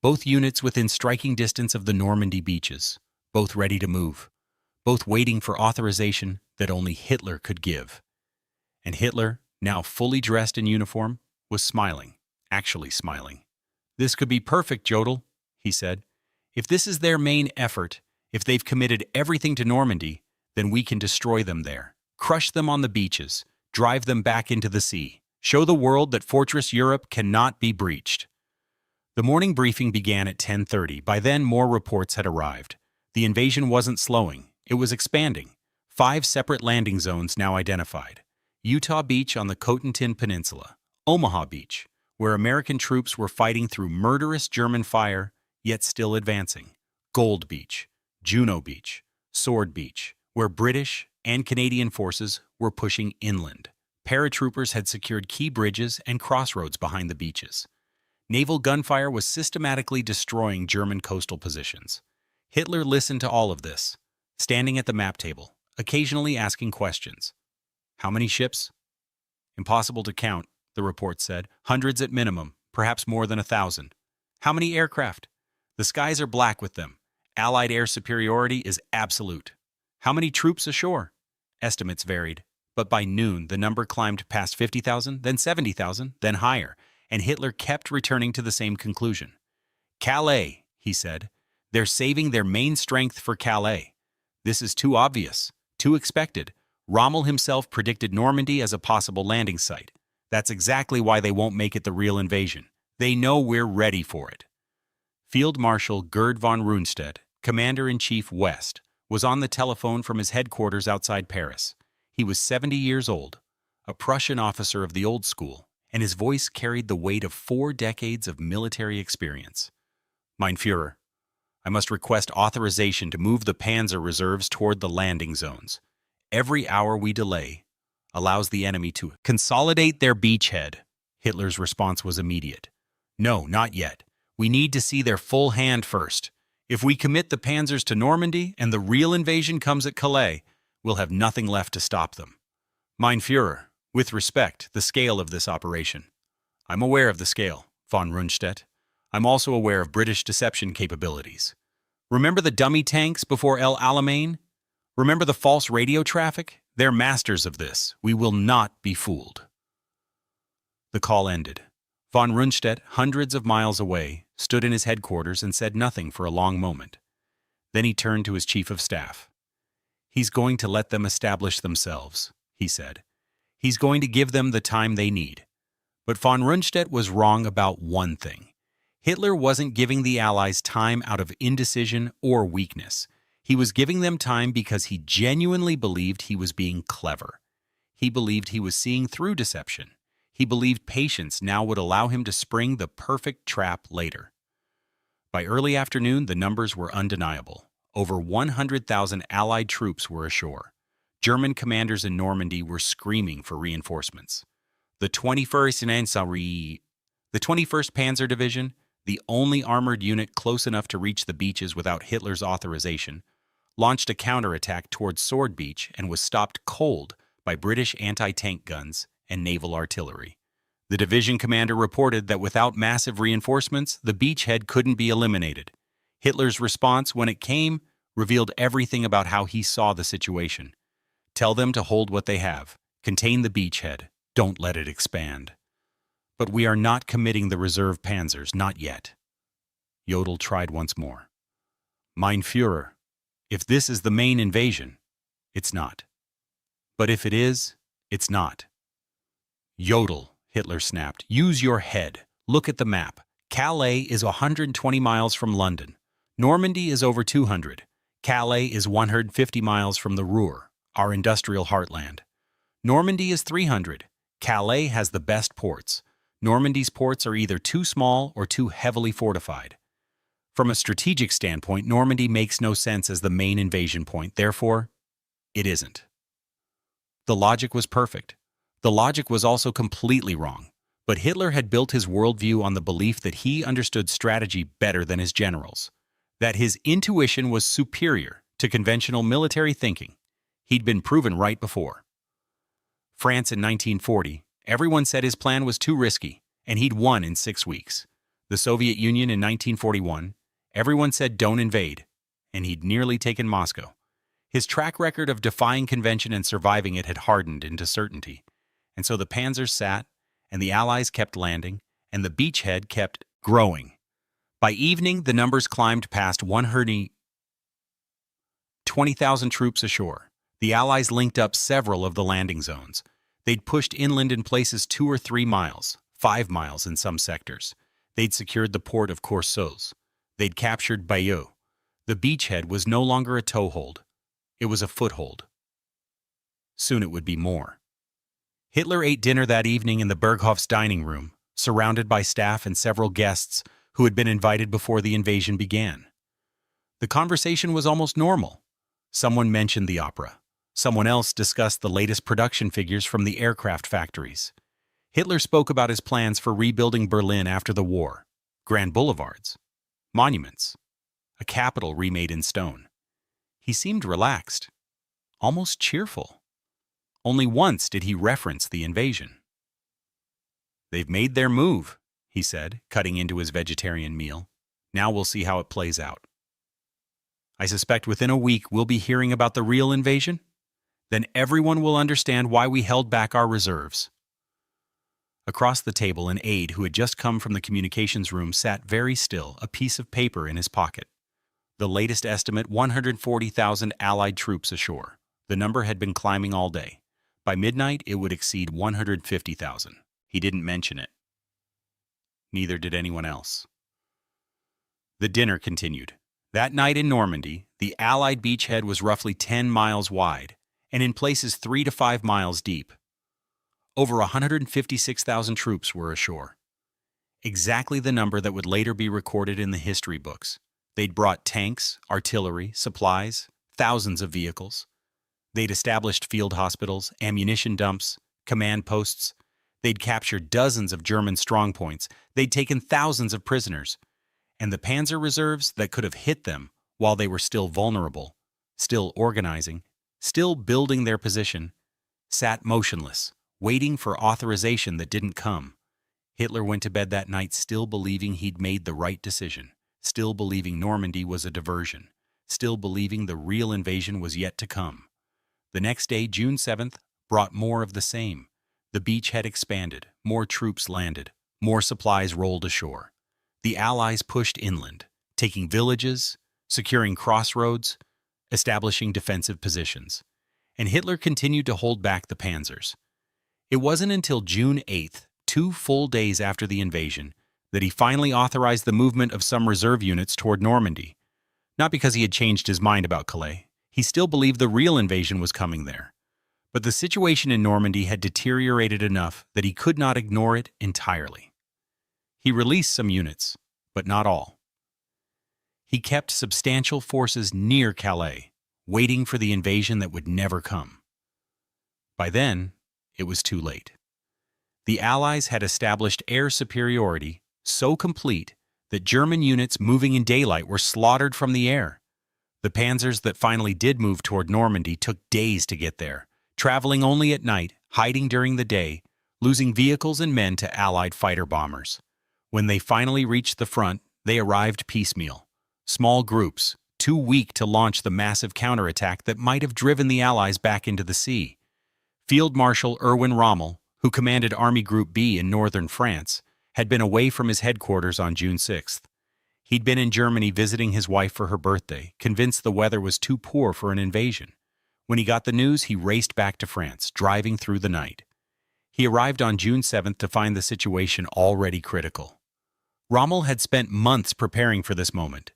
Both units within striking distance of the Normandy beaches, both ready to move, both waiting for authorization that only Hitler could give. And Hitler, now fully dressed in uniform, was smiling, actually smiling. "This could be perfect, Jodl," he said. "If this is their main effort, if they've committed everything to Normandy, then we can destroy them there, crush them on the beaches, drive them back into the sea, show the world that Fortress Europe cannot be breached." The morning briefing began at 10:30. By then, more reports had arrived. The invasion wasn't slowing, it was expanding. 5 separate landing zones now identified. Utah Beach on the Cotentin Peninsula, Omaha Beach, where American troops were fighting through murderous German fire, yet still advancing. Gold Beach, Juno Beach, Sword Beach, where British and Canadian forces were pushing inland. Paratroopers had secured key bridges and crossroads behind the beaches. Naval gunfire was systematically destroying German coastal positions. Hitler listened to all of this, standing at the map table, occasionally asking questions. "How many ships?" "Impossible to count," the report said. "Hundreds at minimum, perhaps more than 1,000. "How many aircraft?" "The skies are black with them. Allied air superiority is absolute." "How many troops ashore?" Estimates varied, but by noon the number climbed past 50,000, then 70,000, then higher, and Hitler kept returning to the same conclusion. "Calais," he said. "They're saving their main strength for Calais. This is too obvious, too expected. Rommel himself predicted Normandy as a possible landing site. That's exactly why they won't make it the real invasion. They know we're ready for it." Field Marshal Gerd von Rundstedt, Commander-in-Chief West, was on the telephone from his headquarters outside Paris. He was 70 years old, a Prussian officer of the old school, and his voice carried the weight of 4 decades of military experience. "Mein Führer, I must request authorization to move the Panzer reserves toward the landing zones. Every hour we delay allows the enemy to consolidate their beachhead." Hitler's response was immediate. "No, not yet. We need to see their full hand first. If we commit the Panzers to Normandy and the real invasion comes at Calais, we'll have nothing left to stop them. Mein Führer, with respect, the scale of this operation." "I'm aware of the scale, von Rundstedt. I'm also aware of British deception capabilities. Remember the dummy tanks before El Alamein? Remember the false radio traffic? They're masters of this. We will not be fooled." The call ended. Von Rundstedt, hundreds of miles away, stood in his headquarters and said nothing for a long moment. Then he turned to his chief of staff. "He's going to let them establish themselves," he said. "He's going to give them the time they need." But von Rundstedt was wrong about one thing. Hitler wasn't giving the Allies time out of indecision or weakness. He was giving them time because he genuinely believed he was being clever. He believed he was seeing through deception. He believed patience now would allow him to spring the perfect trap later. By early afternoon, the numbers were undeniable. Over 100,000 Allied troops were ashore. German commanders in Normandy were screaming for reinforcements. The 21st Panzer Division, the only armored unit close enough to reach the beaches without Hitler's authorization, launched a counterattack towards Sword Beach and was stopped cold by British anti-tank guns and naval artillery. The division commander reported that without massive reinforcements, the beachhead couldn't be eliminated. Hitler's response, when it came, revealed everything about how he saw the situation. "Tell them to hold what they have. Contain the beachhead. Don't let it expand. But we are not committing the reserve panzers, not yet. Jodl tried once more. Mein Führer, if this is the main invasion, it's not. But if it is, it's not. Jodl, Hitler snapped, use your head. Look at the map. Calais is 120 miles from London. Normandy is over 200. Calais is 150 miles from the Ruhr, our industrial heartland. Normandy is 300. Calais has the best ports. Normandy's ports are either too small or too heavily fortified. From a strategic standpoint, Normandy makes no sense as the main invasion point. Therefore, it isn't. The logic was perfect. The logic was also completely wrong. But Hitler had built his worldview on the belief that he understood strategy better than his generals, that his intuition was superior to conventional military thinking. He'd been proven right before. France in 1940, everyone said his plan was too risky, and he'd won in 6 weeks. The Soviet Union in 1941, everyone said don't invade, and he'd nearly taken Moscow. His track record of defying convention and surviving it had hardened into certainty, and so the panzers sat, and the Allies kept landing, and the beachhead kept growing. By evening, the numbers climbed past 120,000 troops ashore. The Allies linked up several of the landing zones. They'd pushed inland in places 2 or 3 miles, 5 miles in some sectors. They'd secured the port of Courseulles. They'd captured Bayeux. The beachhead was no longer a toehold. It was a foothold. Soon it would be more. Hitler ate dinner that evening in the Berghof's dining room, surrounded by staff and several guests who had been invited before the invasion began. The conversation was almost normal. Someone mentioned the opera. Someone else discussed the latest production figures from the aircraft factories. Hitler spoke about his plans for rebuilding Berlin after the war, grand boulevards, monuments, a capital remade in stone. He seemed relaxed, almost cheerful. Only once did he reference the invasion. They've made their move, he said, cutting into his vegetarian meal. Now we'll see how it plays out. I suspect within a week we'll be hearing about the real invasion. Then everyone will understand why we held back our reserves. Across the table, an aide who had just come from the communications room sat very still, a piece of paper in his pocket. The latest estimate, 140,000 Allied troops ashore. The number had been climbing all day. By midnight, it would exceed 150,000. He didn't mention it. Neither did anyone else. The dinner continued. That night in Normandy, the Allied beachhead was roughly 10 miles wide, and in places 3 to 5 miles deep. Over 156,000 troops were ashore. Exactly the number that would later be recorded in the history books. They'd brought tanks, artillery, supplies, thousands of vehicles. They'd established field hospitals, ammunition dumps, command posts. They'd captured dozens of German strongpoints. They'd taken thousands of prisoners. And the panzer reserves that could have hit them while they were still vulnerable, still organizing, still building their position, sat motionless, waiting for authorization that didn't come. Hitler went to bed that night still believing he'd made the right decision, still believing Normandy was a diversion, still believing the real invasion was yet to come. The next day, June 7th, brought more of the same. The beachhead expanded, more troops landed, more supplies rolled ashore. The Allies pushed inland, taking villages, securing crossroads, establishing defensive positions. And Hitler continued to hold back the panzers. It wasn't until June 8th, 2 full days after the invasion, that he finally authorized the movement of some reserve units toward Normandy. Not because he had changed his mind about Calais. He still believed the real invasion was coming there. But the situation in Normandy had deteriorated enough that he could not ignore it entirely. He released some units, but not all. He kept substantial forces near Calais, waiting for the invasion that would never come. By then, it was too late. The Allies had established air superiority so complete that German units moving in daylight were slaughtered from the air. The panzers that finally did move toward Normandy took days to get there, traveling only at night, hiding during the day, losing vehicles and men to Allied fighter bombers. When they finally reached the front, they arrived piecemeal. Small groups, too weak to launch the massive counterattack that might have driven the Allies back into the sea. Field Marshal Erwin Rommel, who commanded Army Group B in northern France, had been away from his headquarters on June 6th. He'd been in Germany visiting his wife for her birthday, convinced the weather was too poor for an invasion. When he got the news, he raced back to France, driving through the night. He arrived on June 7th to find the situation already critical. Rommel had spent months preparing for this moment.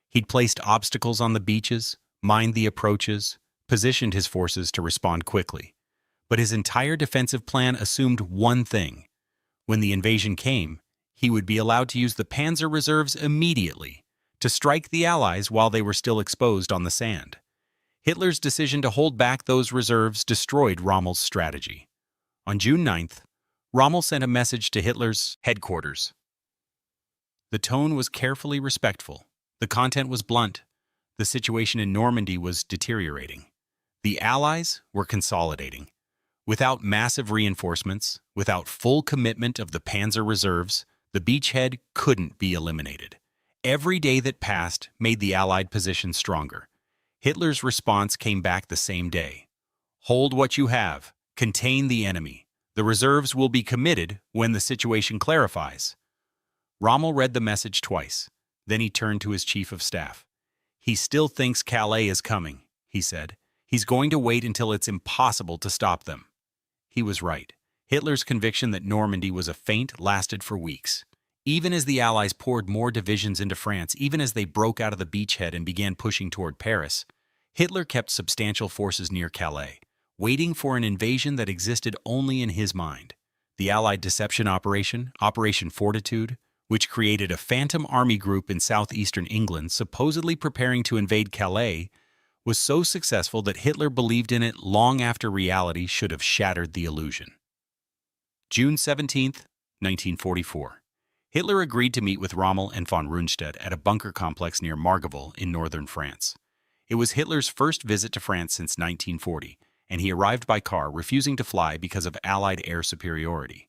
He'd placed obstacles on the beaches, mined the approaches, positioned his forces to respond quickly. But his entire defensive plan assumed one thing. When the invasion came, he would be allowed to use the panzer reserves immediately to strike the Allies while they were still exposed on the sand. Hitler's decision to hold back those reserves destroyed Rommel's strategy. On June 9th, Rommel sent a message to Hitler's headquarters. The tone was carefully respectful. The content was blunt. The situation in Normandy was deteriorating. The Allies were consolidating. Without massive reinforcements, without full commitment of the panzer reserves, the beachhead couldn't be eliminated. Every day that passed made the Allied position stronger. Hitler's response came back the same day. Hold what you have. Contain the enemy. The reserves will be committed when the situation clarifies. Rommel read the message twice. Then he turned to his chief of staff. He still thinks Calais is coming, he said. He's going to wait until it's impossible to stop them. He was right. Hitler's conviction that Normandy was a feint lasted for weeks. Even as the Allies poured more divisions into France, even as they broke out of the beachhead and began pushing toward Paris, Hitler kept substantial forces near Calais, waiting for an invasion that existed only in his mind. The Allied deception operation, Operation Fortitude, which created a phantom army group in southeastern England supposedly preparing to invade Calais, was so successful that Hitler believed in it long after reality should have shattered the illusion. June 17, 1944. Hitler agreed to meet with Rommel and von Rundstedt at a bunker complex near Margaville in northern France. It was Hitler's first visit to France since 1940, and he arrived by car, refusing to fly because of Allied air superiority.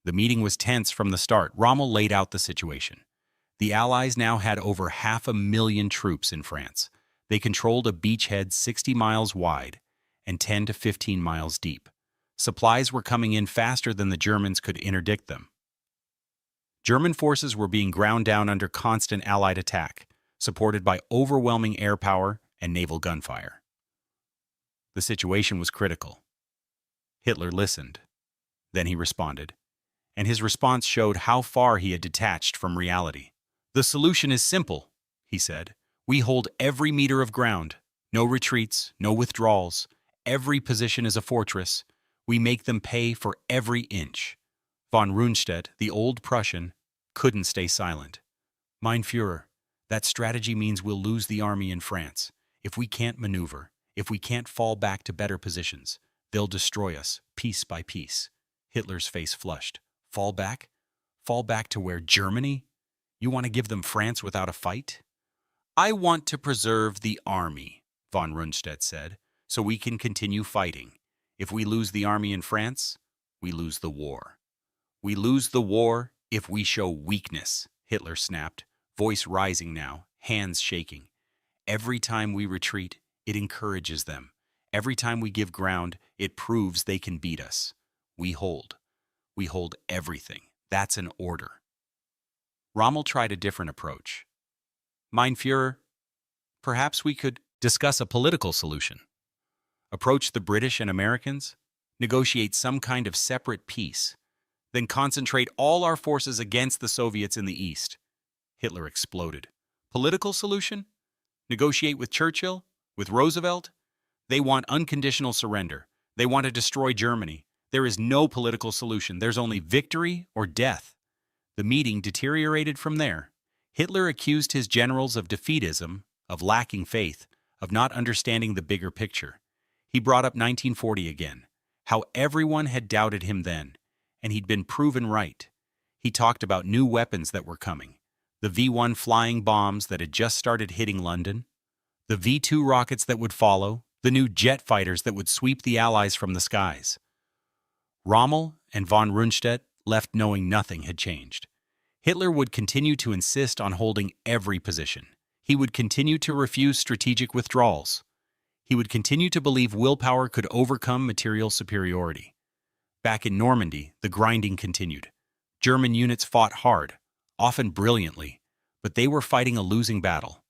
The meeting was tense from the start. Rommel laid out the situation. The Allies now had over 500,000 troops in France. They controlled a beachhead 60 miles wide and 10 to 15 miles deep. Supplies were coming in faster than the Germans could interdict them. German forces were being ground down under constant Allied attack, supported by overwhelming air power and naval gunfire. The situation was critical. Hitler listened. Then he responded. And his response showed how far he had detached from reality. The solution is simple, he said. We hold every meter of ground. No retreats, no withdrawals. Every position is a fortress. We make them pay for every inch. Von Rundstedt, the old Prussian, couldn't stay silent. Mein Führer, that strategy means we'll lose the army in France. If we can't maneuver, if we can't fall back to better positions, they'll destroy us, piece by piece. Hitler's face flushed. Fall back? Fall back to where? Germany? You want to give them France without a fight? I want to preserve the army, von Rundstedt said, so we can continue fighting. If we lose the army in France, we lose the war. We lose the war if we show weakness, Hitler snapped, voice rising now, hands shaking. Every time we retreat, it encourages them. Every time we give ground, it proves they can beat us. We hold. We hold everything. That's an order. Rommel tried a different approach. Mein Führer, perhaps we could discuss a political solution. Approach the British and Americans, negotiate some kind of separate peace, then concentrate all our forces against the Soviets in the East. Hitler exploded. Political solution? Negotiate with Churchill? With Roosevelt? They want unconditional surrender. They want to destroy Germany. There is no political solution. There's only victory or death. The meeting deteriorated from there. Hitler accused his generals of defeatism, of lacking faith, of not understanding the bigger picture. He brought up 1940 again, how everyone had doubted him then, and he'd been proven right. He talked about new weapons that were coming, the V-1 flying bombs that had just started hitting London, the V-2 rockets that would follow, the new jet fighters that would sweep the Allies from the skies. Rommel and von Rundstedt left knowing nothing had changed. Hitler would continue to insist on holding every position. He would continue to refuse strategic withdrawals. He would continue to believe willpower could overcome material superiority. Back in Normandy, the grinding continued. German units fought hard, often brilliantly, but they were fighting a losing battle.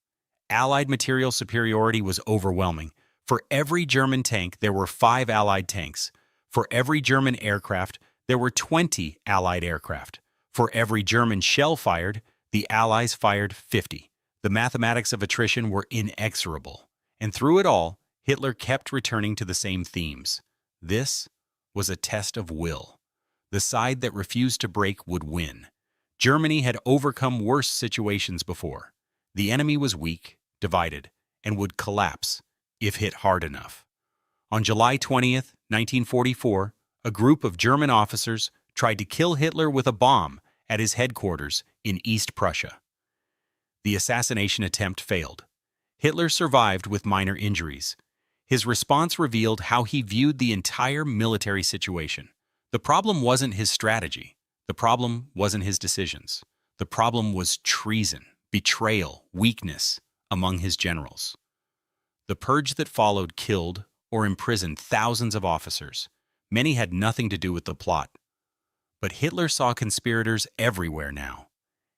Allied material superiority was overwhelming. For every German tank, there were 5 Allied tanks. For every German aircraft, there were 20 Allied aircraft. For every German shell fired, the Allies fired 50. The mathematics of attrition were inexorable. And through it all, Hitler kept returning to the same themes. This was a test of will. The side that refused to break would win. Germany had overcome worse situations before. The enemy was weak, divided, and would collapse if hit hard enough. On July 20th, 1944, a group of German officers tried to kill Hitler with a bomb at his headquarters in East Prussia. The assassination attempt failed. Hitler survived with minor injuries. His response revealed how he viewed the entire military situation. The problem wasn't his strategy. The problem wasn't his decisions. The problem was treason, betrayal, weakness among his generals. The purge that followed killed or imprisoned thousands of officers. Many had nothing to do with the plot. But Hitler saw conspirators everywhere now.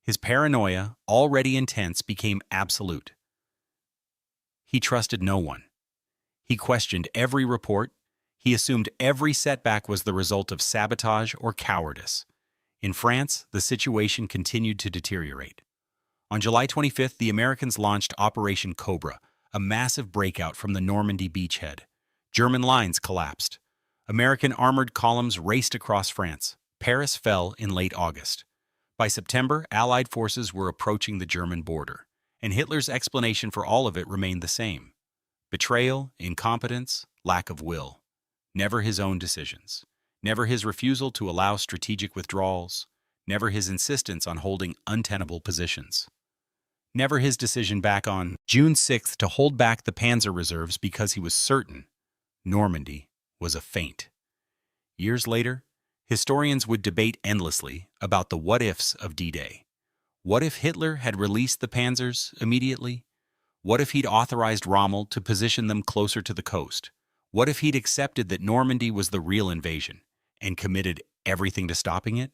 His paranoia, already intense, became absolute. He trusted no one. He questioned every report. He assumed every setback was the result of sabotage or cowardice. In France, the situation continued to deteriorate. On July 25th, the Americans launched Operation Cobra, a massive breakout from the Normandy beachhead. German lines collapsed. American armored columns raced across France. Paris fell in late August. By September, Allied forces were approaching the German border, and Hitler's explanation for all of it remained the same. Betrayal, incompetence, lack of will. Never his own decisions. Never his refusal to allow strategic withdrawals. Never his insistence on holding untenable positions. Never his decision back on June 6th to hold back the panzer reserves because he was certain Normandy was a feint. Years later, historians would debate endlessly about the what-ifs of D-Day. What if Hitler had released the panzers immediately? What if he'd authorized Rommel to position them closer to the coast? What if he'd accepted that Normandy was the real invasion and committed everything to stopping it?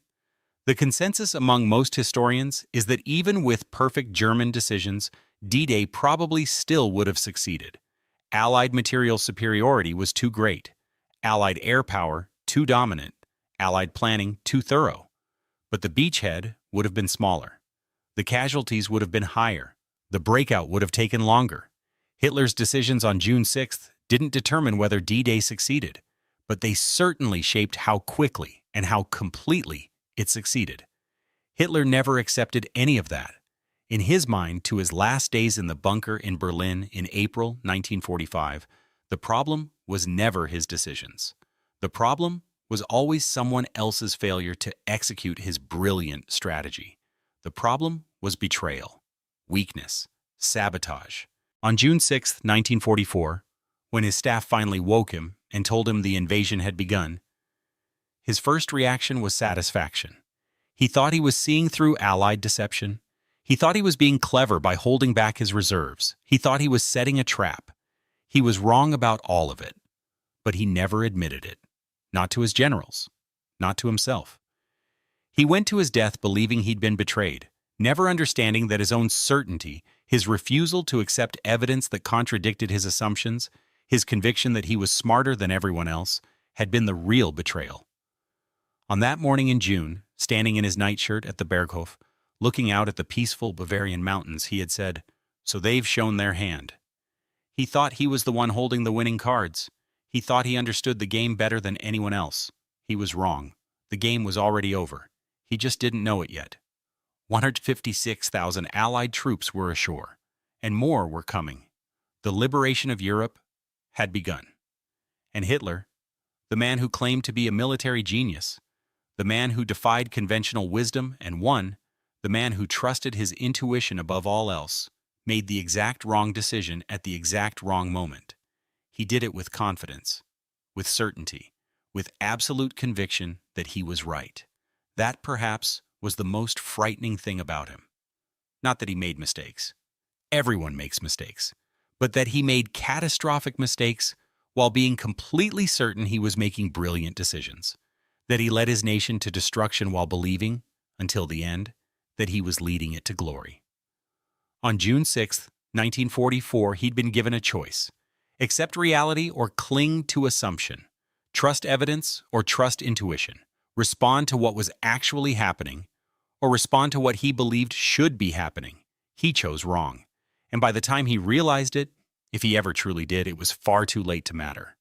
The consensus among most historians is that even with perfect German decisions, D-Day probably still would have succeeded. Allied material superiority was too great. Allied air power too dominant. Allied planning too thorough. But the beachhead would have been smaller. The casualties would have been higher. The breakout would have taken longer. Hitler's decisions on June 6th didn't determine whether D-Day succeeded, but they certainly shaped how quickly and how completely it succeeded. Hitler never accepted any of that. In his mind, to his last days in the bunker in Berlin in April 1945, the problem was never his decisions. The problem was always someone else's failure to execute his brilliant strategy. The problem was betrayal, weakness, sabotage. On June 6, 1944, when his staff finally woke him and told him the invasion had begun, his first reaction was satisfaction. He thought he was seeing through Allied deception. He thought he was being clever by holding back his reserves. He thought he was setting a trap. He was wrong about all of it, but he never admitted it. Not to his generals, not to himself. He went to his death believing he'd been betrayed, never understanding that his own certainty, his refusal to accept evidence that contradicted his assumptions, his conviction that he was smarter than everyone else, had been the real betrayal. On that morning in June, standing in his nightshirt at the Berghof, looking out at the peaceful Bavarian mountains, he had said, "So they've shown their hand." He thought he was the one holding the winning cards. He thought he understood the game better than anyone else. He was wrong. The game was already over. He just didn't know it yet. 156,000 Allied troops were ashore, and more were coming. The liberation of Europe had begun. And Hitler, the man who claimed to be a military genius, the man who defied conventional wisdom and won, the man who trusted his intuition above all else, made the exact wrong decision at the exact wrong moment. He did it with confidence, with certainty, with absolute conviction that he was right. That, perhaps, was the most frightening thing about him. Not that he made mistakes. Everyone makes mistakes. But that he made catastrophic mistakes while being completely certain he was making brilliant decisions. that he led his nation to destruction while believing, until the end, that he was leading it to glory. On June 6, 1944, he'd been given a choice: accept reality or cling to assumption, trust evidence or trust intuition, respond to what was actually happening, or respond to what he believed should be happening. He chose wrong. And by the time he realized it, if he ever truly did, it was far too late to matter.